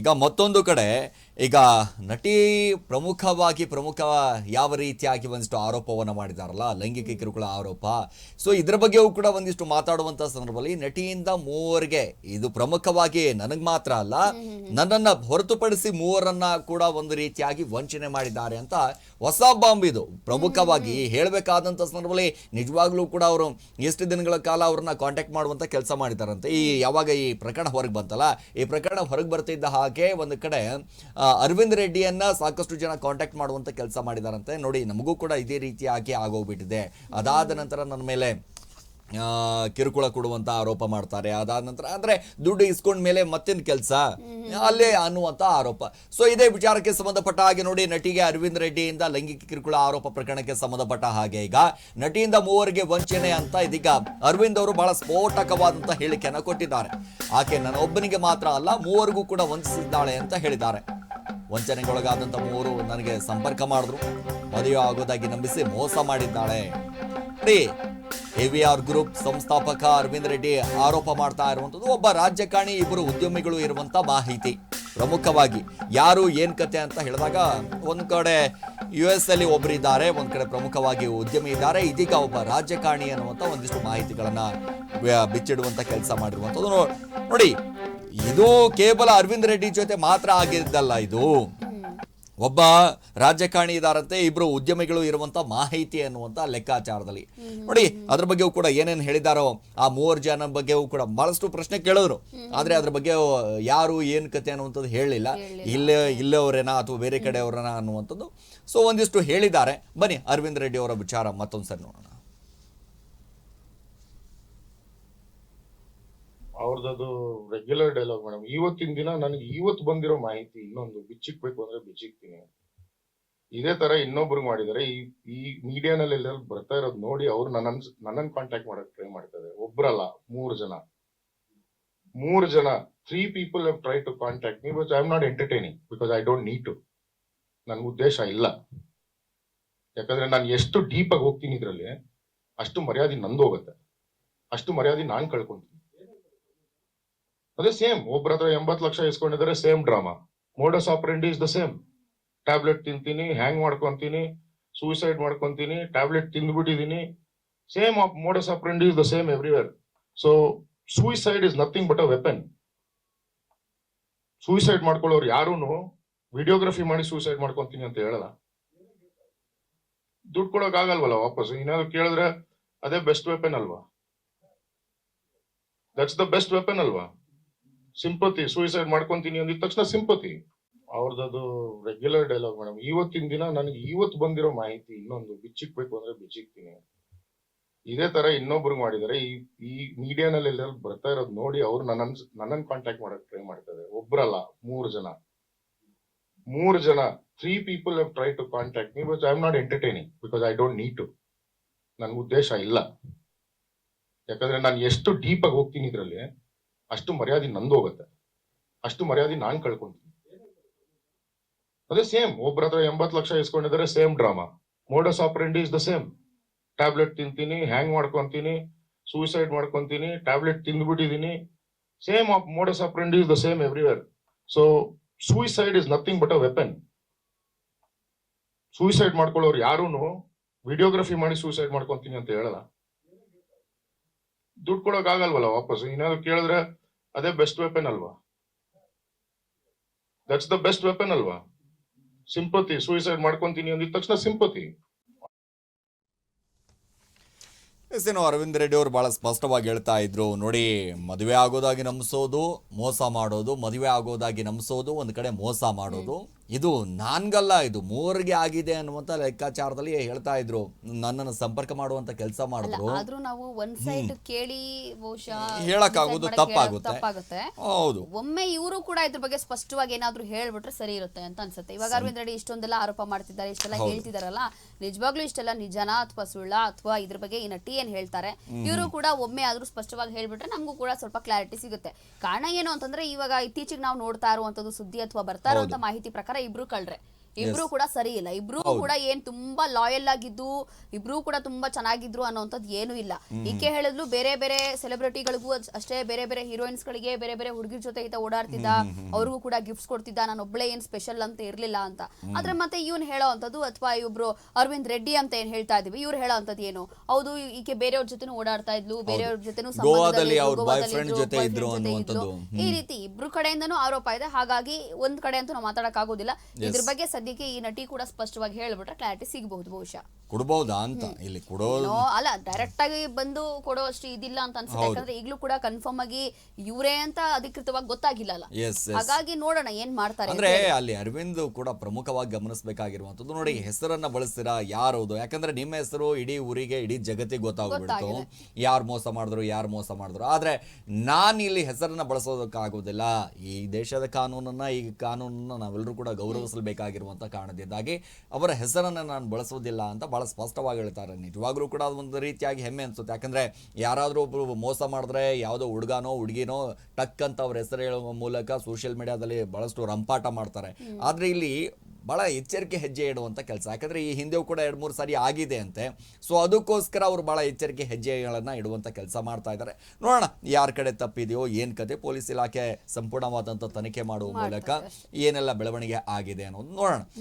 ಈಗ ಮತ್ತೊಂದು ಕಡೆ ಈಗ ನಟಿ ಪ್ರಮುಖ ಯಾವ ರೀತಿಯಾಗಿ ಒಂದಿಷ್ಟು ಆರೋಪವನ್ನು ಮಾಡಿದಾರಲ್ಲ, ಲೈಂಗಿಕ ಕಿರುಕುಳ ಆರೋಪ. ಸೊ ಇದ್ರ ಬಗ್ಗೆಯೂ ಕೂಡ ಒಂದಿಷ್ಟು ಮಾತಾಡುವಂತ ಸಂದರ್ಭದಲ್ಲಿ ನಟಿಯಿಂದ ಮೂವರಿಗೆ, ಇದು ಪ್ರಮುಖವಾಗಿ ನನಗೆ ಮಾತ್ರ ಅಲ್ಲ, ನನ್ನನ್ನ ಹೊರತುಪಡಿಸಿ ಮೂವರನ್ನ ಕೂಡ ಒಂದು ರೀತಿಯಾಗಿ ವಂಚನೆ ಮಾಡಿದ್ದಾರೆ ಅಂತ ಹೊಸ ಬಾಂಬ್ ಇದು. ಪ್ರಮುಖವಾಗಿ ಹೇಳಬೇಕಾದಂತ ಸಂದರ್ಭದಲ್ಲಿ ನಿಜವಾಗ್ಲೂ ಕೂಡ ಅವರು ಎಷ್ಟು ದಿನಗಳ ಕಾಲ ಅವ್ರನ್ನ ಕಾಂಟ್ಯಾಕ್ಟ್ ಮಾಡುವಂತ ಕೆಲಸ ಮಾಡಿದಾರಂತೆ. ಯಾವಾಗ ಈ ಪ್ರಕರಣ ಹೊರಗೆ ಬಂತಲ್ಲ, ಈ ಪ್ರಕರಣ ಹೊರಗೆ ಬರ್ತಿದ್ದ ಹಾಗೆ ಒಂದು ಕಡೆ ಅರವಿಂದ್ ರೆಡ್ಡಿಯನ್ನ ಸಾಕಷ್ಟು ಜನ ಕಾಂಟ್ಯಾಕ್ಟ್ ಮಾಡುವಂತ ಕೆಲಸ ಮಾಡಿದಾರಂತೆ. ನೋಡಿ, ನಮಗೂ ಕೂಡ ಇದೇ ರೀತಿಯಾಗಿ ಆಗೋಗ್ಬಿಟ್ಟಿದೆ. ಅದಾದ ನಂತರ ನನ್ನ ಮೇಲೆ ಕಿರುಕುಳ ಕೊಡುವಂತ ಆರೋಪ ಮಾಡ್ತಾರೆ. ಅದಾದ ನಂತರ ಅಂದ್ರೆ ದುಡ್ಡು ಇಸ್ಕೊಂಡ ಮೇಲೆ ಮತ್ತೇನು ಕೆಲಸ ಅಲ್ಲೇ ಅನ್ನುವಂತ ಆರೋಪ. ಸೊ ಇದೇ ವಿಚಾರಕ್ಕೆ ಸಂಬಂಧಪಟ್ಟ ಹಾಗೆ ನೋಡಿ, ನಟಿಗೆ ಅರವಿಂದ್ ರೆಡ್ಡಿಯಿಂದ ಲೈಂಗಿಕ ಕಿರುಕುಳ ಆರೋಪ ಪ್ರಕರಣಕ್ಕೆ ಸಂಬಂಧಪಟ್ಟ ಹಾಗೆ ಈಗ ನಟಿಯಿಂದ ಮೂವರಿಗೆ ವಂಚನೆ ಅಂತ ಇದೀಗ ಅರವಿಂದ್ ಅವರು ಬಹಳ ಸ್ಫೋಟಕವಾದಂತ ಹೇಳಿಕೆಯನ್ನು ಕೊಟ್ಟಿದ್ದಾರೆ. ಆಕೆ ನನ್ನ ಒಬ್ಬನಿಗೆ ಮಾತ್ರ ಅಲ್ಲ, ಮೂವರಿಗೂ ಕೂಡ ವಂಚಿಸಿದ್ದಾಳೆ ಅಂತ ಹೇಳಿದ್ದಾರೆ. ವಂಚನೆಗೊಳಗಾದಂತ ಮೂವರು ನನಗೆ ಸಂಪರ್ಕ ಮಾಡಿದ್ರು, ಮದುವೆ ಆಗೋದಾಗಿ ನಂಬಿಸಿ ಮೋಸ ಮಾಡಿದ್ದಾಳೆ. AVR ಗ್ರೂಪ್ ಸಂಸ್ಥಾಪಕ ಅರವಿಂದ್ ರೆಡ್ಡಿ ಆರೋಪ ಮಾಡ್ತಾ ಇರುವಂತದ್ದು ಒಬ್ಬ ರಾಜಕಾರಣಿ, ಇಬ್ಬರು ಉದ್ಯಮಿಗಳು ಇರುವಂತ ಮಾಹಿತಿ. ಪ್ರಮುಖವಾಗಿ ಯಾರು ಏನ್ ಕತೆ ಅಂತ ಹೇಳಿದಾಗ, ಒಂದ್ ಕಡೆ US ಅಲ್ಲಿ ಒಬ್ಬರಿದ್ದಾರೆ, ಒಂದ್ ಕಡೆ ಪ್ರಮುಖವಾಗಿ ಉದ್ಯಮಿ ಇದ್ದಾರೆ, ಇದೀಗ ಒಬ್ಬ ರಾಜಕಾರಣಿ ಅನ್ನುವಂತ ಒಂದಿಷ್ಟು ಮಾಹಿತಿಗಳನ್ನ ಬಿಚ್ಚಿಡುವಂತ ಕೆಲಸ ಮಾಡಿರುವಂತದ್ದು. ನೋಡಿ, ಇದು ಕೇವಲ ಅರವಿಂದ್ ರೆಡ್ಡಿ ಜೊತೆ ಮಾತ್ರ ಆಗಿದ್ದಲ್ಲ, ಇದು ಒಬ್ಬ ರಾಜಕಾರಣಿ ಇದಾರಂತೆ, ಇಬ್ರು ಉದ್ಯಮಿಗಳು ಇರುವಂತ ಮಾಹಿತಿ ಅನ್ನುವಂತ ಲೆಕ್ಕಾಚಾರದಲ್ಲಿ. ನೋಡಿ, ಅದ್ರ ಬಗ್ಗೆಯೂ ಕೂಡ ಏನೇನು ಹೇಳಿದಾರೋ, ಆ ಮೂವರು ಜನ ಬಗ್ಗೆಯೂ ಕೂಡ ಬಹಳಷ್ಟು ಪ್ರಶ್ನೆ ಕೇಳಿದ್ರು. ಆದ್ರೆ ಅದ್ರ ಬಗ್ಗೆ ಯಾರು ಏನ್ ಕತೆ ಅನ್ನುವಂಥದ್ದು ಹೇಳಲಿಲ್ಲ. ಇಲ್ಲವರೇನಾ ಅಥವಾ ಬೇರೆ ಕಡೆಯವರನ ಅನ್ನುವಂಥದ್ದು. ಸೊ ಒಂದಿಷ್ಟು ಹೇಳಿದ್ದಾರೆ. ಬನ್ನಿ ಅರವಿಂದ್ ರೆಡ್ಡಿ ಅವರ ವಿಚಾರ ಮತ್ತೊಂದ್ಸರಿ ನೋಡೋಣ. ಅವ್ರದ್ದು ರೆಗ್ಯುಲರ್ ಡೈಲಾಗ್ ಮೇಡಮ್. ಇವತ್ತಿನ ದಿನ ನನಗೆ ಇವತ್ತು ಬಂದಿರೋ ಮಾಹಿತಿ ಇನ್ನೊಂದು ಬಿಚ್ಚಿಕ್ಬೇಕು ಅಂದ್ರೆ ಬಿಚ್ಚಿಕ್ತೀನಿ. ಇದೇ ತರ ಇನ್ನೊಬ್ರಿಗೆ ಮಾಡಿದಾರೆ. ಈ ಮೀಡಿಯಾನಲ್ಲಿ ಎಲ್ಲ ಬರ್ತಾ ಇರೋದು ನೋಡಿ ಅವ್ರು ನನ್ನನ್ನು ಕಾಂಟ್ಯಾಕ್ಟ್ ಮಾಡಕ್ ಟ್ರೈ ಮಾಡ್ತಾರೆ. ಒಬ್ರಲ್ಲ, ಮೂರು ಜನ 3 people have tried to contact me, but I am not entertaining because I don't need to. ನನ್ ಉದ್ದೇಶ ಇಲ್ಲ. ಯಾಕಂದ್ರೆ ನಾನು ಎಷ್ಟು ಡೀಪ್ ಆಗಿ ಹೋಗ್ತೀನಿ ಇದ್ರಲ್ಲಿ, ಅಷ್ಟು ಮರ್ಯಾದೆ ನಂದು ಹೋಗುತ್ತೆ, ಅಷ್ಟು ಮರ್ಯಾದೆ ನಾನ್ ಕಳ್ಕೊಂತೀನಿ. ಅದೇ ಸೇಮ್, ಒಬ್ಬರ ಹತ್ರ 80 ಲಕ್ಷ ಇಸ್ಕೊಂಡಿದ್ದಾರೆ, same drama. Modus operandi is the same. Tablet ತಿಂತೀನಿ, ಹ್ಯಾಂಗ್ ಮಾಡ್ಕೊಂತೀನಿ, ಸೂಸೈಡ್ ಮಾಡ್ಕೊಂತೀನಿ, ಟ್ಯಾಬ್ಲೆಟ್ ತಿಂದ್ಬಿಟ್ಟಿದೀನಿ. Same modus operandi is the same everywhere. So suicide is nothing but a weapon. Suicide ಮಾಡ್ಕೊಳ್ಳೋರು ಯಾರೂನು ವಿಡಿಯೋಗ್ರಫಿ ಮಾಡಿ ಸೂಸೈಡ್ ಮಾಡ್ಕೊಂತೀನಿ ಅಂತ ಹೇಳಲ್ಲ. ದುಡ್ಡು ಕೊಡೋಕ್ ಆಗಲ್ವಲ್ಲ ವಾಪಸ್. ಏನಾದ್ರು ಕೇಳಿದ್ರೆ ಅದೇ ಬೆಸ್ಟ್ ವೆಪನ್ ಅಲ್ವಾ? ದಟ್ಸ್ ದ ಬೆಸ್ಟ್ ವೆಪನ್ ಅಲ್ವಾ? ಸಿಂಪತಿ. ಸೂಸೈಡ್ ಮಾಡ್ಕೊಂತೀನಿ ಅಂದಿದ ತಕ್ಷಣ ಸಿಂಪತಿ. ಅವ್ರದ್ದು ರೆಗ್ಯುಲರ್ ಡೈಲಾಗ್ ಮೇಡಮ್. ಇವತ್ತಿನ ದಿನ ನನಗೆ ಇವತ್ತು ಬಂದಿರೋ ಮಾಹಿತಿ ಇನ್ನೊಂದು ಬಿಚ್ಚಿಕ್ಬೇಕು ಅಂದ್ರೆ ಬಿಚ್ಚಿಕ್ತೀನಿ. ಇದೇ ತರ ಇನ್ನೊಬ್ರಿಗೆ ಮಾಡಿದಾರೆ. ಈ ಮೀಡಿಯಾನಲ್ಲಿ ಎಲ್ಲ ಬರ್ತಾ ಇರೋದು ನೋಡಿ ಅವ್ರು ನನ್ನನ್ನು ಕಾಂಟ್ಯಾಕ್ಟ್ ಮಾಡಕ್ ಟ್ರೈ ಮಾಡ್ತಾರೆ. ಒಬ್ರಲ್ಲ, ಮೂರು ಜನ 3 people have tried to contact me, but I am not entertaining because I don't need to. ನನ್ ಉದ್ದೇಶ ಇಲ್ಲ. ಯಾಕಂದ್ರೆ ನಾನು ಎಷ್ಟು ಡೀಪ್ ಆಗಿ ಹೋಗ್ತೀನಿ ಇದ್ರಲ್ಲಿ, ಅಷ್ಟು ಮರ್ಯಾದೆ ನಂದು ಹೋಗುತ್ತೆ, ಅಷ್ಟು ಮರ್ಯಾದೆ ನಾನ್ ಕಳ್ಕೊಂತೀನಿ. ಅದೇ ಸೇಮ್, ಒಬ್ಬರ ಹತ್ರ 80 ಲಕ್ಷ ಇಸ್ಕೊಂಡಿದ್ದಾರೆ, same drama. Modus operandi is the same. Tablet ತಿಂತೀನಿ, ಹ್ಯಾಂಗ್ ಮಾಡ್ಕೊಂತೀನಿ, ಸೂಸೈಡ್ ಮಾಡ್ಕೊಂತೀನಿ, ಟ್ಯಾಬ್ಲೆಟ್ ತಿಂದ್ಬಿಟ್ಟಿದೀನಿ. Same modus operandi is the same everywhere. So suicide is nothing but a weapon. Suicide ಮಾಡ್ಕೊಳ್ಳೋರು ಯಾರೂನು ವಿಡಿಯೋಗ್ರಫಿ ಮಾಡಿ ಸೂಸೈಡ್ ಮಾಡ್ಕೊಂತೀನಿ ಅಂತ ಹೇಳಲ್ಲ. ದುಡ್ಡು ಕೊಡೋಕ್ ಆಗಲ್ವಲ್ಲ ವಾಪಸ್. ಏನಾದ್ರು ಕೇಳಿದ್ರೆ ಅದೇ ಬೆಸ್ಟ್ ವೆಪನ್ ಅಲ್ವಾ? ದಟ್ಸ್ ದ ಬೆಸ್ಟ್ ವೆಪನ್ ಅಲ್ವಾ? ಸಿಂಪತಿ. ಸೂಸೈಡ್ ಮಾಡ್ಕೊಂತೀನಿ ಅಂದಿದ ತಕ್ಷಣ ಸಿಂಪತಿ. ಅರವಿಂದ್ ರೆಡ್ಡಿ ಅವರು ಬಹಳ ಸ್ಪಷ್ಟವಾಗಿ ಹೇಳ್ತಾ ಇದ್ರು. ನೋಡಿ, ಮದುವೆ ಆಗೋದಾಗಿ ನಂಬಿಸೋದು, ಮೋಸ ಮಾಡೋದು, ಮದುವೆ ಆಗೋದಾಗಿ ನಂಬಿಸೋದು, ಒಂದ್ ಕಡೆ ಮೋಸ ಮಾಡೋದು, ಇದು ನಾನ್ಗಲ್ಲ, ಇದು ಮೂವರಿಗೆ ಆಗಿದೆ ಅನ್ನುವಂತ ಲೆಕ್ಕಾಚಾರದಲ್ಲಿ ಹೇಳ್ತಾ ಇದ್ರು. ನನ್ನನ್ನು ಸಂಪರ್ಕ ಮಾಡುವಂತ ಕೆಲಸ ಮಾಡಿದ್ರು. ಆದ್ರೂ ನಾವು ಒಂದ್ ಸೈಡ್ ಕೇಳಿ ಹೇಳಕ್ಕಾಗೋದು ತಪ್ಪಾಗುತ್ತೆ. ಹೌದು, ಒಮ್ಮೆ ಇವರು ಕೂಡ ಇದ್ರ ಬಗ್ಗೆ ಸ್ಪಷ್ಟವಾಗಿ ಏನಾದ್ರು ಹೇಳ್ಬಿಟ್ರೆ ಸರಿ ಇರುತ್ತೆ ಅಂತ ಅನ್ಸುತ್ತೆ. ಇವಾಗ ಅರವಿಂದ್ ರೆಡ್ಡಿ ಇಷ್ಟೊಂದೆಲ್ಲ ಆರೋಪ ಮಾಡ್ತಿದ್ದಾರೆ, ಇಷ್ಟೆಲ್ಲ ಹೇಳ್ತಿದಾರಲ್ಲ, ನಿಜವಾಗ್ಲೂ ಇಷ್ಟೆಲ್ಲ ನಿಜನ ಅಥವಾ ಸುಳ್ಳ, ಅಥವಾ ಇದ್ರ ಬಗ್ಗೆ ಈ ನಟಿ ಏನ್ ಹೇಳ್ತಾರೆ, ಇವರು ಕೂಡ ಒಮ್ಮೆ ಆದ್ರೂ ಸ್ಪಷ್ಟವಾಗಿ ಹೇಳ್ಬಿಟ್ರೆ ನಮಗೂ ಕೂಡ ಸ್ವಲ್ಪ ಕ್ಲಾರಿಟಿ ಸಿಗುತ್ತೆ. ಕಾರಣ ಏನು ಅಂತಂದ್ರೆ, ಇವಾಗ ಇತ್ತೀಚೆಗೆ ನಾವು ನೋಡ್ತಾ ಇರುವಂತದ್ದು ಸುದ್ದಿ ಅಥವಾ ಬರ್ತಾ ಇರುವಂತ ಮಾಹಿತಿ ಪ್ರಕಾರ ಇಬ್ರು ಕಳ್ರೆ ಇಬ್ರು ಕೂಡ ಸರಿ ಇಲ್ಲ. ಇಬ್ರು ಕೂಡ ಏನ್ ತುಂಬಾ ಲಾಯಲ್ ಆಗಿದ್ದು, ಇಬ್ರು ಕೂಡ ತುಂಬಾ ಚೆನ್ನಾಗಿದ್ರು ಅನ್ನೋಂಥದ್ದು ಏನು ಇಲ್ಲ. ಈಕೆ ಹೇಳಿದ್ಲು ಬೇರೆ ಬೇರೆ ಸೆಲೆಬ್ರಿಟಿಗಳಿಗೂ ಅಷ್ಟೇ, ಬೇರೆ ಬೇರೆ ಹೀರೋಯಿನ್ಸ್ ಗಳಿಗೆ ಬೇರೆ ಬೇರೆ ಹುಡುಗಿರ ಜೊತೆ ಈತ ಓಡಾಡ್ತಿದ್ದ, ಅವ್ರಿಗೂ ಕೂಡ ಗಿಫ್ಟ್ಸ್ ಕೊಡ್ತಿದ್ದ, ನಾನು ಒಬ್ಳೆ ಏನ್ ಸ್ಪೆಷಲ್ ಅಂತ ಇರ್ಲಿಲ್ಲ ಅಂತ. ಆದ್ರೆ ಮತ್ತೆ ಇವ್ನು ಹೇಳೋ ಅಂತದ್ದು, ಅಥವಾ ಇವ್ರು ಅರವಿಂದ್ ರೆಡ್ಡಿ ಅಂತ ಏನ್ ಹೇಳ್ತಾ ಇದೀವಿ, ಇವ್ರು ಹೇಳೋ ಅಂತದ್ದು ಏನು, ಹೌದು ಈಕೆ ಬೇರೆಯವ್ರ ಜೊತೆನೂ ಓಡಾಡ್ತಾ ಇದ್ಲು, ಬೇರೆಯವ್ರ ಜೊತೆನೂ ಗೋವಾದಲ್ಲಿ ಅವ್ರ ಬಾಯ್ ಫ್ರೆಂಡ್ ಜೊತೆ ಇದ್ರು ಅನ್ನುವಂಥದ್ದು. ಈ ರೀತಿ ಇಬ್ರು ಕಡೆಯಿಂದನೂ ಆರೋಪ ಇದೆ. ಹಾಗಾಗಿ ಒಂದ್ ಕಡೆ ಅಂತೂ ನಾವು ಮಾತಾಡಕ್ ಆಗೋದಿಲ್ಲ. ಇದ್ರ ಬಗ್ಗೆ ಸದ್ಯಕ್ಕೆ ಈ ನಟಿ ಕೂಡ ಸ್ಪಷ್ಟವಾಗಿ ಹೇಳ್ಬಿಟ್ರೆ ಕ್ಲಾರಿಟಿ ಸಿಗಬಹುದು. ಬಹುಶಃ ಕೊಡ್ಬಹುದಾ ಅಂತ ಇಲ್ಲಿ ಕೊಡೋದು ಅಲ್ಲ, ಡೈರೆಕ್ಟ್ ಆಗಿ ಬಂದು ಕೊಡೋ ಅಷ್ಟು ಇದಿಲ್ಲ ಅಂತ ಅನ್ಸುತ್ತೆ. ಯಾಕಂದ್ರೆ ಈಗಲೂ ಕೂಡ ಕನ್ಫರ್ಮ್ ಆಗಿ ಇವರೇ ಅಂತ ಅಧಿಕೃತವಾಗಿ ಗೊತ್ತಾಗಿಲ್ಲ ಅಲ್ಲ. ಹಾಗಾಗಿ ನೋಡೋಣ ಏನ್ ಮಾಡ್ತಾರೆ. ಅಂದ್ರೆ ಅಲ್ಲಿ ಅರವಿಂದ್ ಕೂಡ ಪ್ರಮುಖವಾಗಿ ಗಮನಿಸಬೇಕಾಗಿರುವಂತದ್ದು, ನೋಡಿ ಹೆಸರನ್ನ ಬಳಸ್ತೀರಾ ಯಾರದು, ಯಾಕಂದ್ರೆ ನಿಮ್ಮ ಹೆಸರು ಇಡೀ ಊರಿಗೆ ಇಡೀ ಜಗತ್ತಿಗೆ ಗೊತ್ತಾಗ್ಬಿಡ್ತು ಯಾರು ಮೋಸ ಮಾಡಿದ್ರು. ಆದ್ರೆ ನಾನು ಇಲ್ಲಿ ಹೆಸರನ್ನ ಬಳಸೋದಕ್ಕಾಗೋದಿಲ್ಲ. ಈ ದೇಶದ ಕಾನೂನನ್ನ ನಾವೆಲ್ಲರೂ ಕೂಡ ಗೌರವಿಸಬೇಕಾಗಿರುವಂತ ಕಾರಣದಿಂದಾಗಿ ಅವರ ಹೆಸರನ್ನ ನಾನು ಬಳಸೋದಿಲ್ಲ ಅಂತ ಬಹಳ ಸ್ಪಷ್ಟವಾಗಿ ಹೇಳ್ತಾರೆ. ನಿಜವಾಗ್ಲೂ ಕೂಡ ಒಂದು ರೀತಿಯಾಗಿ ಹೆಮ್ಮೆ ಅನ್ಸುತ್ತೆ. ಯಾಕಂದ್ರೆ ಯಾರಾದ್ರೂ ಒಬ್ರು ಮೋಸ ಮಾಡಿದ್ರೆ ಯಾವುದೋ ಹುಡುಗನೋ ಹುಡುಗಿನೋ ಟಕ್ ಅಂತ ಅವ್ರ ಹೆಸರು ಹೇಳುವ ಮೂಲಕ ಸೋಷಿಯಲ್ ಮೀಡಿಯಾದಲ್ಲಿ ಬಹಳಷ್ಟು ರಂಪಾಟ ಮಾಡ್ತಾರೆ. ಆದ್ರೆ ಇಲ್ಲಿ ಬಹಳ ಎಚ್ಚರಿಕೆ ಹೆಜ್ಜೆ ಇಡುವಂತ ಕೆಲಸ. ಯಾಕಂದ್ರೆ ಈ ಹಿಂದೆಯೂ ಕೂಡ 2-3 ಸಾರಿ ಆಗಿದೆ ಅಂತೆ. ಸೊ ಅದಕ್ಕೋಸ್ಕರ ಅವರು ಬಹಳ ಎಚ್ಚರಿಕೆ ಹೆಜ್ಜೆಗಳನ್ನ ಇಡುವಂತ ಕೆಲಸ ಮಾಡ್ತಾ ಇದ್ದಾರೆ. ನೋಡೋಣ ಯಾರ ಕಡೆ ತಪ್ಪಿದೆಯೋ ಏನ್ ಕತೆ. ಪೊಲೀಸ್ ಇಲಾಖೆ ಸಂಪೂರ್ಣವಾದಂತ ತನಿಖೆ ಮಾಡುವ ಮೂಲಕ ಏನೆಲ್ಲ ಬೆಳವಣಿಗೆ ಆಗಿದೆ ಅನ್ನೋದು ನೋಡೋಣ.